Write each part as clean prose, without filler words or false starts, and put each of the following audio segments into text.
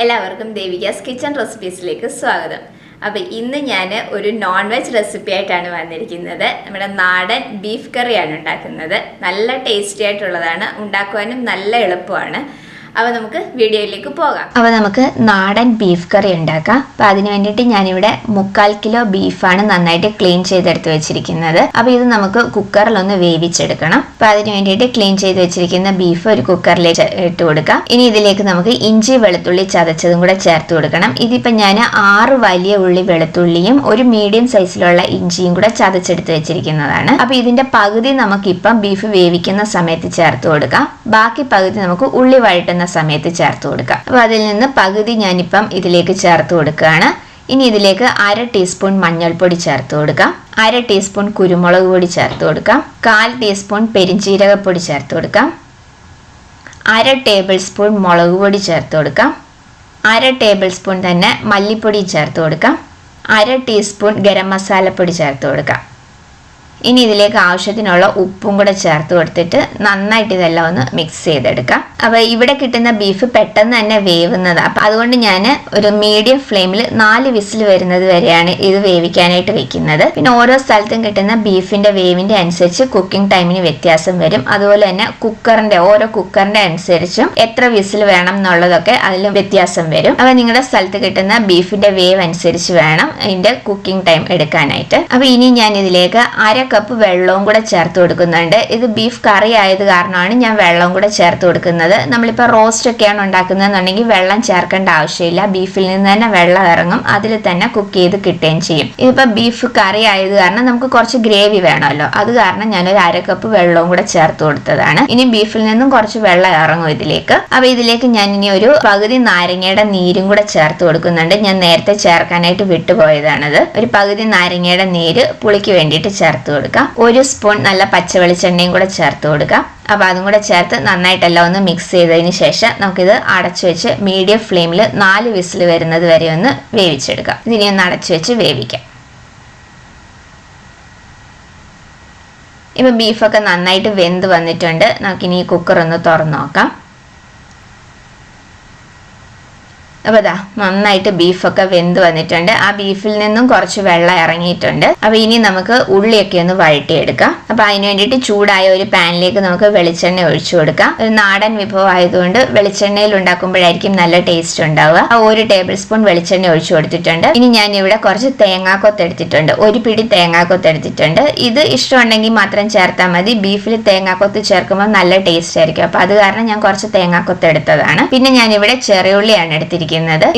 എല്ലാവർക്കും ദേവികാസ് കിച്ചൺ റെസിപ്പീസിലേക്ക് സ്വാഗതം. അപ്പോൾ ഇന്ന് ഞാൻ ഒരു നോൺ വെജ് റെസിപ്പി ആയിട്ടാണ് വന്നിരിക്കുന്നത്. നമ്മുടെ നാടൻ ബീഫ് കറിയാണ് ഉണ്ടാക്കുന്നത്. നല്ല ടേസ്റ്റി ആയിട്ടുള്ളതാണ്, ഉണ്ടാക്കുവാനും നല്ല എളുപ്പമാണ്. അപ്പോൾ നമുക്ക് വീഡിയോയിലേക്ക് പോകാം. അപ്പോൾ നമുക്ക് നാടൻ ബീഫ് കറി ഉണ്ടാക്കാം. അപ്പോൾ അതിന് വേണ്ടിയിട്ട് ഞാനിവിടെ 3/4 കിലോ ബീഫാണ് നന്നായിട്ട് ക്ലീൻ ചെയ്തെടുത്ത് വെച്ചിരിക്കുന്നത്. അപ്പോൾ ഇത് നമുക്ക് കുക്കറിലൊന്ന് വേവിച്ചെടുക്കണം. അപ്പോൾ അതിന് വേണ്ടിയിട്ട് ക്ലീൻ ചെയ്ത് വെച്ചിരിക്കുന്ന ബീഫ് ഒരു കുക്കറിലേക്ക് ഇട്ട് കൊടുക്കാം. ഇനി ഇതിലേക്ക് നമുക്ക് ഇഞ്ചി വെളുത്തുള്ളി ചതച്ചതും കൂടെ ചേർത്ത് കൊടുക്കണം. ഇതിപ്പോൾ ഞാൻ 6 വലിയ ഉള്ളി വെളുത്തുള്ളിയും ഒരു മീഡിയം സൈസിലുള്ള ഇഞ്ചിയും കൂടെ ചതച്ചെടുത്ത് വെച്ചിരിക്കുന്നതാണ്. അപ്പോൾ ഇതിന്റെ പകുതി നമുക്കിപ്പം ബീഫ് വേവിക്കുന്ന സമയത്ത് ചേർത്ത് കൊടുക്കാം. ബാക്കി പകുതി നമുക്ക് ഉള്ളി വഴറ്റുന്ന സമയത്ത് ചേർത്ത് കൊടുക്കാം. അപ്പൊ അതിൽ നിന്ന് പകുതി ഞാനിപ്പം ഇതിലേക്ക് ചേർത്ത് കൊടുക്കുകയാണ്. ഇനി ഇതിലേക്ക് 1/2 ടീസ്പൂൺ മഞ്ഞൾപ്പൊടി ചേർത്ത് കൊടുക്കാം, 1/2 ടീസ്പൂൺ കുരുമുളക് പൊടി ചേർത്ത് കൊടുക്കാം, 1/4 ടീസ്പൂൺ പെരിഞ്ജീരകപ്പൊടി ചേർത്ത് കൊടുക്കാം, 1/2 ടേബിൾ സ്പൂൺ മുളക് പൊടി ചേർത്ത് കൊടുക്കാം, 1/2 ടേബിൾ സ്പൂൺ തന്നെ മല്ലിപ്പൊടി ചേർത്ത് കൊടുക്കാം, 1/2 ടീസ്പൂൺ ഗരം മസാലപ്പൊടി ചേർത്ത് കൊടുക്കാം. ഇനി ഇതിലേക്ക് ആവശ്യത്തിനുള്ള ഉപ്പും കൂടെ ചേർത്ത് കൊടുത്തിട്ട് നന്നായിട്ട് ഇതെല്ലാം ഒന്ന് മിക്സ് ചെയ്തെടുക്കാം. അപ്പോൾ ഇവിടെ കിട്ടുന്ന ബീഫ് പെട്ടെന്ന് തന്നെ വേവുന്നത്. അപ്പം അതുകൊണ്ട് ഞാൻ ഒരു മീഡിയം ഫ്ലെയിമിൽ 4 വിസിൽ വരുന്നത് വരെയാണ് ഇത് വേവിക്കാനായിട്ട് വെക്കുന്നത്. പിന്നെ ഓരോ സ്ഥലത്തും കിട്ടുന്ന ബീഫിന്റെ വേവിന്റെ അനുസരിച്ച് കുക്കിംഗ് ടൈമിന് വ്യത്യാസം വരും. അതുപോലെ തന്നെ ഓരോ കുക്കറിന്റെ അനുസരിച്ചും എത്ര വിസിൽ വേണം എന്നുള്ളതൊക്കെ അതിൽ വ്യത്യാസം വരും. അപ്പോൾ നിങ്ങളുടെ സ്ഥലത്ത് കിട്ടുന്ന ബീഫിന്റെ വേവ് അനുസരിച്ച് വേണം അതിന്റെ കുക്കിംഗ് ടൈം എടുക്കാനായിട്ട്. അപ്പോൾ ഇനി ഞാൻ ഇതിലേക്ക് 1/2 കപ്പ് വെള്ളവും കൂടെ ചേർത്ത് കൊടുക്കുന്നുണ്ട്. ഇത് ബീഫ് കറി ആയത് കാരണമാണ് ഞാൻ വെള്ളം കൂടെ ചേർത്ത് കൊടുക്കുന്നത്. നമ്മളിപ്പോൾ റോസ്റ്റ് ഒക്കെയാണ് ഉണ്ടാക്കുന്നതെന്നുണ്ടെങ്കിൽ വെള്ളം ചേർക്കേണ്ട ആവശ്യമില്ല. ബീഫിൽ നിന്ന് തന്നെ വെള്ളം ഇറങ്ങും, അതിൽ തന്നെ കുക്ക് ചെയ്ത് കിട്ടുകയും ചെയ്യും. ഇതിപ്പോൾ ബീഫ് കറി ആയത് കാരണം നമുക്ക് കുറച്ച് ഗ്രേവി വേണമല്ലോ, അത് കാരണം ഞാനൊരു 1/2 കപ്പ് വെള്ളവും കൂടെ ചേർത്ത് കൊടുത്തതാണ്. ഇനി ബീഫിൽ നിന്നും കുറച്ച് വെള്ളം ഇറങ്ങും ഇതിലേക്ക്. അപ്പൊ ഇതിലേക്ക് ഞാൻ ഇനി ഒരു പകുതി നാരങ്ങയുടെ നീരും കൂടെ ചേർത്ത് കൊടുക്കുന്നുണ്ട്. ഞാൻ നേരത്തെ ചേർക്കാനായിട്ട് വിട്ടുപോയതാണത്. ഒരു പകുതി നാരങ്ങയുടെ നീര് പുളിക്ക് വേണ്ടിയിട്ട് ചേർത്ത് കൊടുക്കാം. 1 സ്പൂൺ നല്ല പച്ച വെളിച്ചെണ്ണയും കൂടെ ചേർത്ത് കൊടുക്കാം. അപ്പൊ അതും കൂടെ ചേർത്ത് നന്നായിട്ടെല്ലാം ഒന്ന് മിക്സ് ചെയ്തതിന് ശേഷം നമുക്കിത് അടച്ചു വെച്ച് മീഡിയം ഫ്ലെയിമിൽ 4 വിസിൽ വരുന്നത് വരെ ഒന്ന് വേവിച്ചെടുക്കാം. ഇതിനെ ഒന്ന് അടച്ചു വെച്ച് വേവിക്കാം. ഇപ്പൊ ബീഫൊക്കെ നന്നായിട്ട് വെന്ത് വന്നിട്ടുണ്ട്. നമുക്കിനി ഈ കുക്കർ ഒന്ന് തുറന്നു നോക്കാം. അപ്പോൾ നന്നായിട്ട് ബീഫൊക്കെ വെന്ത് വന്നിട്ടുണ്ട്. ആ ബീഫിൽ നിന്നും കുറച്ച് വെള്ളം ഇറങ്ങിയിട്ടുണ്ട്. അപ്പോൾ ഇനി നമുക്ക് ഉള്ളിയൊക്കെ ഒന്ന് വഴറ്റിയെടുക്കാം. അപ്പോൾ അതിന് വേണ്ടിയിട്ട് ചൂടായ ഒരു പാനിലേക്ക് നമുക്ക് വെളിച്ചെണ്ണ ഒഴിച്ചു കൊടുക്കാം. ഒരു നാടൻ വിഭവം ആയതുകൊണ്ട് വെളിച്ചെണ്ണയിൽ ഉണ്ടാക്കുമ്പോഴായിരിക്കും നല്ല ടേസ്റ്റ് ഉണ്ടാവുക. 1 ടേബിൾ സ്പൂൺ വെളിച്ചെണ്ണ ഒഴിച്ചു കൊടുത്തിട്ടുണ്ട്. ഇനി ഞാൻ ഇവിടെ കുറച്ച് തേങ്ങാക്കൊത്ത് എടുത്തിട്ടുണ്ട്, 1 പിടി തേങ്ങാക്കൊത്ത് എടുത്തിട്ടുണ്ട്. ഇത് ഇഷ്ടമുണ്ടെങ്കിൽ മാത്രം ചേർത്താൽ മതി. ബീഫിൽ തേങ്ങാക്കൊത്ത് ചേർക്കുമ്പോൾ നല്ല ടേസ്റ്റ് ആയിരിക്കും. അപ്പോൾ അത് കാരണം ഞാൻ കുറച്ച് തേങ്ങാക്കൊത്ത് എടുത്തതാണ്. പിന്നെ ഞാനിവിടെ ചെറിയുള്ളിയാണ് എടുത്തിരിക്കുന്നത്.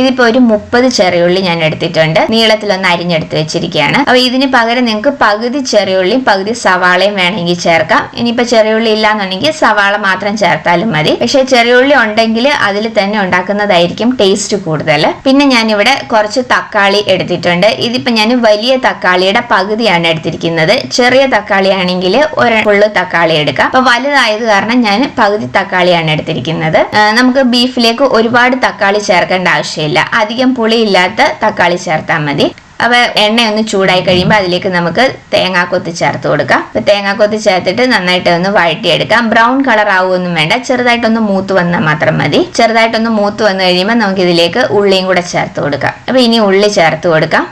ഇതിപ്പോ ഒരു 30 ചെറിയുള്ളി ഞാൻ എടുത്തിട്ടുണ്ട്. നീളത്തിലൊന്ന് അരിഞ്ഞെടുത്ത് വെച്ചിരിക്കുകയാണ്. അപ്പൊ ഇതിന് പകരം നിങ്ങൾക്ക് പകുതി ചെറിയുള്ളിയും പകുതി സവാളയും വേണമെങ്കിൽ ചേർക്കാം. ഇനിയിപ്പോ ചെറിയുള്ളി ഇല്ലാന്നുണ്ടെങ്കിൽ സവാള മാത്രം ചേർത്താലും മതി. പക്ഷെ ചെറിയുള്ളി ഉണ്ടെങ്കിൽ അതിൽ തന്നെ ഉണ്ടാക്കുന്നതായിരിക്കും ടേസ്റ്റ് കൂടുതൽ. പിന്നെ ഞാനിവിടെ കുറച്ച് തക്കാളി എടുത്തിട്ടുണ്ട്. ഇതിപ്പോ ഞാൻ വലിയ തക്കാളിയുടെ പകുതിയാണ് എടുത്തിരിക്കുന്നത്. ചെറിയ തക്കാളി ആണെങ്കിൽ 1 ഫുള്ള് തക്കാളി എടുക്കാം. അപ്പൊ വലുതായത് കാരണം ഞാൻ പകുതി തക്കാളിയാണ് എടുത്തിരിക്കുന്നത്. നമുക്ക് ബീഫിലേക്ക് ഒരുപാട് തക്കാളി ചേർക്കേണ്ട ആവശ്യമില്ല, അധികം പുളിയില്ലാത്ത തക്കാളി ചേർത്താൽ മതി. അപ്പൊ എണ്ണയൊന്ന് ചൂടായി കഴിയുമ്പോൾ അതിലേക്ക് നമുക്ക് തേങ്ങാക്കൊത്ത് ചേർത്ത് കൊടുക്കാം. തേങ്ങാക്കൊത്ത് ചേർത്തിട്ട് നന്നായിട്ട് ഒന്ന് വഴറ്റിയെടുക്കാം. ബ്രൗൺ കളർ ആവുമൊന്നും വേണ്ട, ചെറുതായിട്ടൊന്ന് മൂത്ത് വന്നാൽ മാത്രം മതി. ചെറുതായിട്ടൊന്ന് മൂത്ത് വന്നു കഴിയുമ്പോൾ നമുക്ക് ഇതിലേക്ക് ഉള്ളിയും കൂടെ ചേർത്ത് കൊടുക്കാം. അപ്പൊ ഇനി ഉള്ളി ചേർത്ത് കൊടുക്കാം.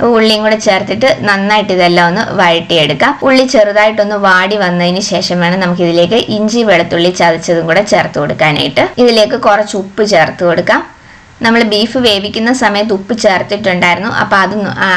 ഉള്ളിയും കൂടെ ചേർത്തിട്ട് നന്നായിട്ട് ഇതെല്ലാം ഒന്ന് വഴറ്റിയെടുക്കാം. ഉള്ളി ചെറുതായിട്ടൊന്ന് വാടി വന്നതിന് ശേഷം വേണം നമുക്ക് ഇതിലേക്ക് ഇഞ്ചി വെളുത്തുള്ളി ചതച്ചതും കൂടെ ചേർത്ത് കൊടുക്കാനായിട്ട്. ഇതിലേക്ക് കുറച്ച് ഉപ്പ് ചേർത്ത് കൊടുക്കാം. നമ്മൾ ബീഫ് വേവിക്കുന്ന സമയത്ത് ഉപ്പ് ചേർത്തിട്ടുണ്ടായിരുന്നു. അപ്പൊ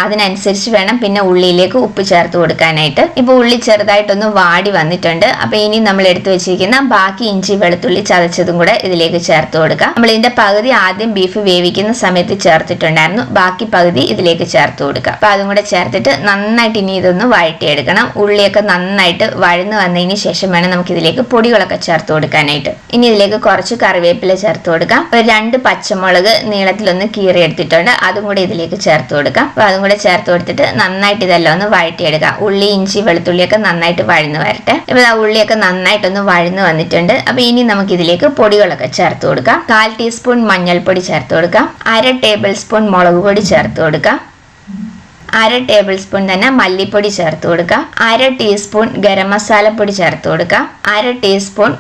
അതിനനുസരിച്ച് വേണം പിന്നെ ഉള്ളിയിലേക്ക് ഉപ്പ് ചേർത്ത് കൊടുക്കാനായിട്ട്. ഇപ്പൊ ഉള്ളി ചെറുതായിട്ടൊന്ന് വാടി വന്നിട്ടുണ്ട്. അപ്പൊ ഇനി നമ്മൾ എടുത്തു വെച്ചിരിക്കുന്ന ബാക്കി ഇഞ്ചി വെളുത്തുള്ളി ചതച്ചതും കൂടെ ഇതിലേക്ക് ചേർത്ത് കൊടുക്കാം. നമ്മൾ ഇതിന്റെ പകുതി ആദ്യം ബീഫ് വേവിക്കുന്ന സമയത്ത് ചേർത്തിട്ടുണ്ടായിരുന്നു, ബാക്കി പകുതി ഇതിലേക്ക് ചേർത്ത് കൊടുക്കാം. അപ്പൊ അതും കൂടെ ചേർത്തിട്ട് നന്നായിട്ട് ഇനി ഇതൊന്ന് വഴറ്റിയെടുക്കണം. ഉള്ളിയൊക്കെ നന്നായിട്ട് വഴന്നു വന്നതിന് ശേഷം വേണം നമുക്ക് ഇതിലേക്ക് പൊടികളൊക്കെ ചേർത്ത് കൊടുക്കാനായിട്ട്. ഇനി ഇതിലേക്ക് കുറച്ച് കറിവേപ്പില ചേർത്ത് കൊടുക്കാം. 2 പച്ചമുളക് നീളത്തിലൊന്ന് കീറി എടുത്തിട്ടുണ്ട്, അതും കൂടെ ഇതിലേക്ക് ചേർത്ത് കൊടുക്കാം. അപ്പൊ അതും കൂടെ ചേർത്ത് കൊടുത്തിട്ട് നന്നായിട്ട് ഇതെല്ലാം ഒന്ന് വഴറ്റിയെടുക്കാം. ഉള്ളി ഇഞ്ചി വെളുത്തുള്ളിയൊക്കെ നന്നായിട്ട് വഴന്നു വരട്ടെ. ഇപ്പൊ ഉള്ളിയൊക്കെ നന്നായിട്ടൊന്ന് വഴന്നു വന്നിട്ടുണ്ട്. അപ്പൊ ഇനി നമുക്ക് ഇതിലേക്ക് പൊടികളൊക്കെ ചേർത്ത് കൊടുക്കാം. 1/4 ടീസ്പൂൺ മഞ്ഞൾപ്പൊടി ചേർത്ത് കൊടുക്കാം, 1/2 ടേബിൾ സ്പൂൺ മുളക് പൊടി ചേർത്ത് കൊടുക്കാം, 1/2 ടേബിൾ സ്പൂൺ തന്നെ മല്ലിപ്പൊടി ചേർത്ത് കൊടുക്കാം, 1/2 ടീസ്പൂൺ ഗരം മസാലപ്പൊടി ചേർത്ത് കൊടുക്കാം, 1/2 ടീസ്പൂൺ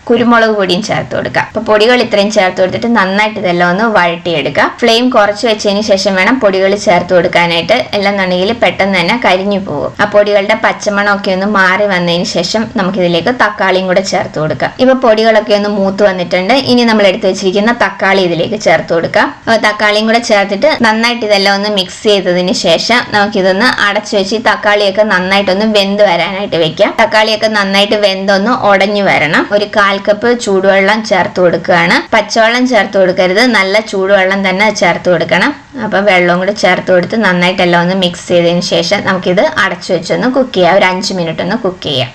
കുരുമുളക് പൊടിയും ചേർത്ത് കൊടുക്കുക. അപ്പോൾ പൊടികൾ ഇത്രയും ചേർത്ത് കൊടുത്തിട്ട് നന്നായിട്ട് ഇതെല്ലാം ഒന്ന് വഴട്ടിയെടുക്കുക. ഫ്ലെയിം കുറച്ച് വെച്ചതിന് ശേഷം വേണം പൊടികൾ ചേർത്ത് കൊടുക്കാനായിട്ട്, അല്ലെന്നുണ്ടെങ്കിൽ പെട്ടെന്ന് തന്നെ കരിഞ്ഞു പോകും. ആ പൊടികളുടെ പച്ചമണമൊക്കെ ഒന്ന് മാറി വന്നതിന് ശേഷം നമുക്കിതിലേക്ക് തക്കാളിയും കൂടെ ചേർത്ത് കൊടുക്കാം. ഇപ്പൊ പൊടികളൊക്കെ ഒന്ന് മൂത്ത് വന്നിട്ടുണ്ട്. ഇനി നമ്മൾ എടുത്തു വെച്ചിരിക്കുന്ന തക്കാളി ഇതിലേക്ക് ചേർത്ത് കൊടുക്കാം. അപ്പോൾ തക്കാളിയും കൂടെ ചേർത്തിട്ട് നന്നായിട്ട് ഇതെല്ലാം ഒന്ന് മിക്സ് ചെയ്തതിന് ശേഷം നമുക്കിതൊന്ന് അടച്ചു വെച്ച് തക്കാളിയൊക്കെ നന്നായിട്ടൊന്ന് വെന്ത് വരാനായിട്ട് വെക്കാം. തക്കാളിയൊക്കെ നന്നായിട്ട് വെന്തൊന്ന് ഉടഞ്ഞു വരണം. ഒരു 1/4 കപ്പ് ചൂടുവെള്ളം ചേർത്ത് കൊടുക്കുകയാണ്. പച്ചവെള്ളം ചേർത്ത് കൊടുക്കരുത്, നല്ല ചൂടുവെള്ളം തന്നെ ചേർത്ത് കൊടുക്കണം. അപ്പൊ വെള്ളവും കൂടി ചേർത്ത് കൊടുത്ത് നന്നായിട്ടെല്ലാം ഒന്ന് മിക്സ് ചെയ്തതിന് ശേഷം നമുക്കിത് അടച്ചു വെച്ചൊന്ന് കുക്ക് ചെയ്യാം. ഒരു 5 മിനിറ്റ് ഒന്ന് കുക്ക് ചെയ്യാം.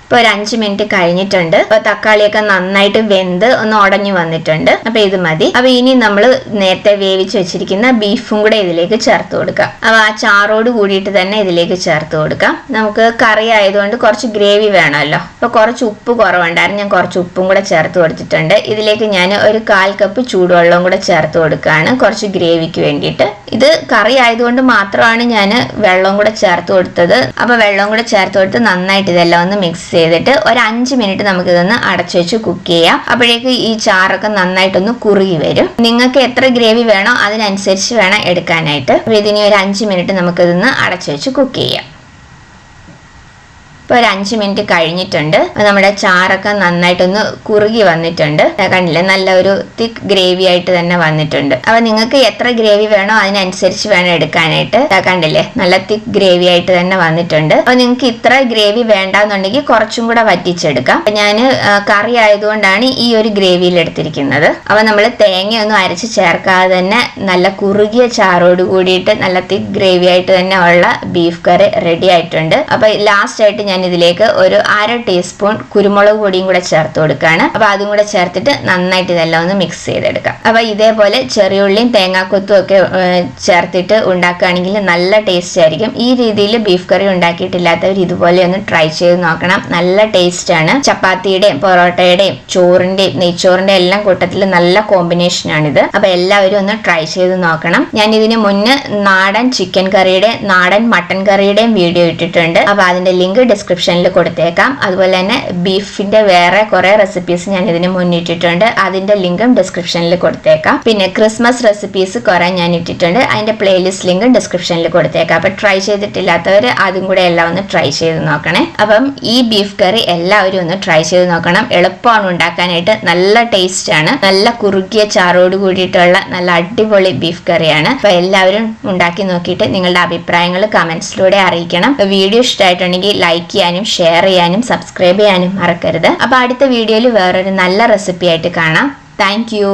ഇപ്പോൾ ഒരു 5 മിനിറ്റ് കഴിഞ്ഞിട്ടുണ്ട്. അപ്പോൾ തക്കാളിയൊക്കെ നന്നായിട്ട് വെന്ത് ഒന്ന് ഉടഞ്ഞു വന്നിട്ടുണ്ട്. അപ്പോൾ ഇത് മതി. അപ്പോൾ ഇനി നമ്മൾ നേരത്തെ വേവിച്ച് വെച്ചിരിക്കുന്ന ബീഫും കൂടെ ഇതിലേക്ക് ചേർത്ത് കൊടുക്കാം. അപ്പോൾ ആ ചാറോട് കൂടിയിട്ട് തന്നെ ഇതിലേക്ക് ചേർത്ത് കൊടുക്കാം. നമുക്ക് കറി ആയതുകൊണ്ട് കുറച്ച് ഗ്രേവി വേണമല്ലോ. അപ്പോൾ കുറച്ച് ഉപ്പ് കുറവുണ്ടായിരുന്നു, ഞാൻ കുറച്ച് ഉപ്പും കൂടെ ചേർത്ത് കൊടുത്തിട്ടുണ്ട്. ഇതിലേക്ക് ഞാൻ ഒരു 1/4 കപ്പ് ചൂടുവെള്ളവും കൂടെ ചേർത്ത് കൊടുക്കുകയാണ്, കുറച്ച് ഗ്രേവിക്ക് വേണ്ടിയിട്ട്. ഇത് കറി ആയതുകൊണ്ട് മാത്രമാണ് ഞാൻ വെള്ളവും കൂടെ ചേർത്ത് കൊടുത്തത്. അപ്പോൾ വെള്ളവും കൂടെ ചേർത്ത് കൊടുത്ത് നന്നായിട്ട് ഇതെല്ലാം ഒന്ന് മിക്സ് ചെയ്തിട്ട് ഒരു 5 മിനിറ്റ് നമുക്ക് ഇതൊന്ന് അടച്ചു വെച്ച് കുക്ക് ചെയ്യാം. അപ്പോഴേക്ക് ഈ ചാറൊക്കെ നന്നായിട്ടൊന്ന് കുറുകി വരും. നിങ്ങൾക്ക് എത്ര ഗ്രേവി വേണോ അതിനനുസരിച്ച് വേണം എടുക്കാനായിട്ട്. അപ്പോൾ ഇതിനി ഒരു 5 മിനിറ്റ് നമുക്കിതൊന്ന് അടച്ചു വെച്ച് കുക്ക് ചെയ്യാം. ഇപ്പോൾ ഒരു 5 മിനിറ്റ് കഴിഞ്ഞിട്ടുണ്ട്. നമ്മുടെ ചാറൊക്കെ നന്നായിട്ടൊന്ന് കുറുകി വന്നിട്ടുണ്ട്. കണ്ടില്ലേ, നല്ല ഒരു തിക്ക് ഗ്രേവി ആയിട്ട് തന്നെ വന്നിട്ടുണ്ട്. അപ്പൊ നിങ്ങൾക്ക് എത്ര ഗ്രേവി വേണോ അതിനനുസരിച്ച് വേണം എടുക്കാനായിട്ട്. കണ്ടില്ലേ, നല്ല തിക്ക് ഗ്രേവി ആയിട്ട് തന്നെ വന്നിട്ടുണ്ട്. അപ്പൊ നിങ്ങൾക്ക് ഇത്ര ഗ്രേവി വേണ്ടാന്നുണ്ടെങ്കിൽ കുറച്ചും കൂടെ വറ്റിച്ചെടുക്കാം. അപ്പൊ ഞാൻ കറി ആയതുകൊണ്ടാണ് ഈ ഒരു ഗ്രേവിയിൽ എടുത്തിരിക്കുന്നത്. അപ്പൊ നമ്മൾ തേങ്ങയൊന്നും അരച്ച് ചേർക്കാതെ തന്നെ നല്ല കുറുകിയ ചാറോട് കൂടിയിട്ട് നല്ല തിക്ക് ഗ്രേവി ആയിട്ട് തന്നെ ഉള്ള ബീഫ് കറി റെഡി ആയിട്ടുണ്ട്. അപ്പൊ ലാസ്റ്റ് ആയിട്ട് ഞാൻ ഇതിലേക്ക് ഒരു 1/2 ടീസ്പൂൺ കുരുമുളക് പൊടിയും കൂടെ ചേർത്ത് കൊടുക്കുകയാണ്. അപ്പൊ അതും കൂടെ ചേർത്തിട്ട് നന്നായിട്ട് ഇതെല്ലാം ഒന്ന് മിക്സ് ചെയ്തെടുക്കാം. അപ്പൊ ഇതേപോലെ ചെറിയുള്ളിയും തേങ്ങാക്കൊത്തും ഒക്കെ ചേർത്തിട്ട് ഉണ്ടാക്കുകയാണെങ്കിൽ നല്ല ടേസ്റ്റ് ആയിരിക്കും. ഈ രീതിയിൽ ബീഫ് കറി ഉണ്ടാക്കിയിട്ടില്ലാത്തവർ ഇതുപോലെ ഒന്ന് ട്രൈ ചെയ്ത് നോക്കണം. നല്ല ടേസ്റ്റ് ആണ്. ചപ്പാത്തിയുടെയും പൊറോട്ടയുടെയും ചോറിന്റെയും നെയ്ച്ചോറിന്റെ എല്ലാം കൂട്ടത്തിൽ നല്ല കോമ്പിനേഷൻ ആണിത്. അപ്പൊ എല്ലാവരും ഒന്ന് ട്രൈ ചെയ്ത് നോക്കണം. ഞാൻ ഇതിന് മുന്നേ നാടൻ ചിക്കൻ കറിയുടെ നാടൻ മട്ടൻ കറിയുടെയും വീഡിയോ ഇട്ടിട്ടുണ്ട്. അപ്പൊ അതിന്റെ ലിങ്ക് ഡിസ്ക്രിപ്ഷനിൽ കൊടുത്തേക്കാം. അതുപോലെ തന്നെ ബീഫിന്റെ വേറെ കുറെ റെസിപ്പീസ് ഞാൻ ഇതിന് മുന്നിട്ടിട്ടുണ്ട്, അതിന്റെ ലിങ്കും ഡിസ്ക്രിപ്ഷനിൽ കൊടുത്തേക്കാം. പിന്നെ ക്രിസ്മസ് റെസിപ്പീസ് കുറെ ഞാൻ ഇട്ടിട്ടുണ്ട്, അതിന്റെ പ്ലേലിസ്റ്റ് ലിങ്ക് ഡിസ്ക്രിപ്ഷനിൽ കൊടുത്തേക്കാം. അപ്പൊ ട്രൈ ചെയ്തിട്ടില്ലാത്തവർ അതും കൂടെ എല്ലാം ഒന്ന് ട്രൈ ചെയ്ത് നോക്കണേ. അപ്പം ഈ ബീഫ് കറി എല്ലാവരും ഒന്ന് ട്രൈ ചെയ്ത് നോക്കണം. എളുപ്പമാണ് ഉണ്ടാക്കാനായിട്ട്, നല്ല ടേസ്റ്റ് ആണ്. നല്ല കുറുകിയ ചാറോട് കൂടിയിട്ടുള്ള നല്ല അടിപൊളി ബീഫ് കറിയാണ്. അപ്പൊ എല്ലാവരും ഉണ്ടാക്കി നോക്കിയിട്ട് നിങ്ങളുടെ അഭിപ്രായങ്ങൾ കമന്റ്സിലൂടെ അറിയിക്കണം. വീഡിയോ ഇഷ്ടമായിട്ടുണ്ടെങ്കിൽ ലൈക്ക് ചെയ്യാനും ഷെയർ ചെയ്യാനും സബ്സ്ക്രൈബ് ചെയ്യാനും മറക്കരുത്. അപ്പൊ അടുത്ത വീഡിയോയിൽ വേറൊരു നല്ല റെസിപ്പി ആയിട്ട് കാണാം. Thank you.